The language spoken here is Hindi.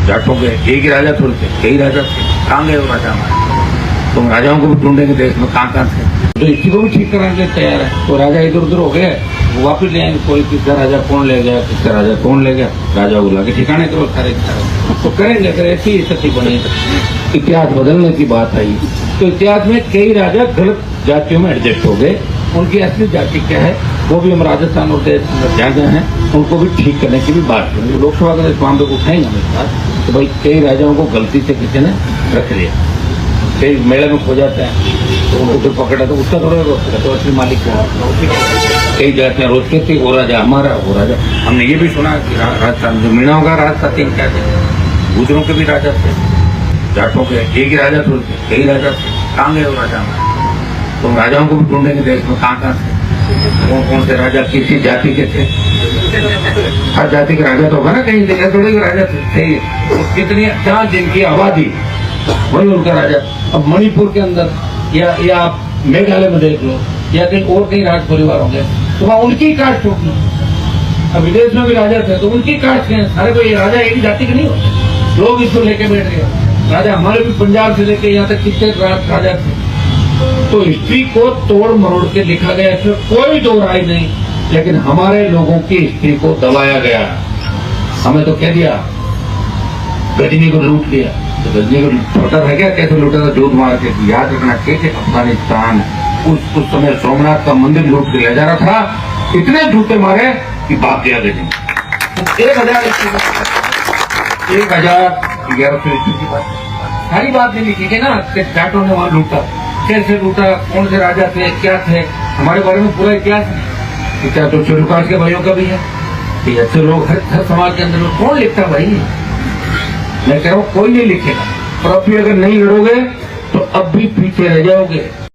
जाटों के एक ही राजा थोड़े थे, कई राजा थे। कहाँ गए वो राजा हमारे? तुम राजाओं को भी ढूंढेंगे देश में कहाँ थे। तो इसी को भी ठीक कराने के लिए तैयार है। तो राजा इधर उधर हो गए, वो वापिस ले आएंगे। कोई किसका राजा कौन ले गया, किसका राजा कौन ले गया, राजा बुला के ठिकाने करो सारे। तो करेंगे अगर ऐसी स्थिति बनी। इतिहास बदलने की बात आई तो इतिहास में कई राजा गलत जातियों में एडजस्ट हो गए। उनकी असली जाति क्या है वो भी हम राजस्थान और देश में जहाँ गए हैं उनको भी ठीक करने की भी बात करेंगे। लोकसभा का इस मामले को उठाएंगे हमें बात। तो भाई कई राजाओं को गलती से किसी ने रख लिया, कई मेले में खो जाते हैं तो उनको फिर पकड़ा तो उसका थोड़ा रोक सका। तो असली मालिक क्या कई जातियां रोज कहती वो राजा हमारा वो राजा। हमने ये भी सुना कि राजस्थान जो मीणाओं का राज था तीन क्या थे, गुजरों के भी राजा थे, जाटों के एक ही राजा थोड़े थे, कई राजा थे। कहाँ गए वो राजा हमारे? तुम राजाओं को भी ढूंढेंगे देश में कहाँ थे, कौन कौन से राजा किसी जाति के थे। हर जाति के राजा तो होगा ना, कहीं जगह थोड़े के राजा थे। कितनी जहाँ जिनकी आबादी वही उनका राजा। अब मणिपुर के अंदर या आप मेघालय में देख लो या कहीं और कई राज परिवार होंगे तो वहाँ उनकी कास्ट होगी। अब विदेश में भी राजा थे तो उनकी कास्ट है। सारे कोई राजा एक जाति के नहीं होते। लोग इसको लेके बैठ गए। राजा हमारे भी पंजाब से लेके यहाँ तक कितने राजा थे। तो हिस्ट्री को तोड़ मरोड़ के लिखा गया, इसमें कोई दो राय नहीं। लेकिन हमारे लोगों की हिस्ट्री को दबाया गया। हमें तो कह दिया गजनी को लूट लिया। तो गजनी को छोटा रह गया, कैसे लूटा था? जोत मार के। याद रखना कैसे अफगानिस्तान उस समय सोमनाथ का मंदिर लूट के ले जा रहा था। इतने जूते मारे कि भाग गया गजनी। 1111 की बात, सारी बात नहीं लिखी है ना। जाटों ने वहां लूटा, कैसे लूटा, कौन से राजा थे, क्या थे, हमारे बारे में पूरा इतिहास है। क्या तो चुरुकाश के भाइयों का भी है। ये अच्छे लोग हर समाज के अंदर कौन लिखता भाई? मैं कह रहा हूँ कोई नहीं लिखेगा। और अब भी अगर नहीं लड़ोगे तो अब भी पीछे रह जाओगे।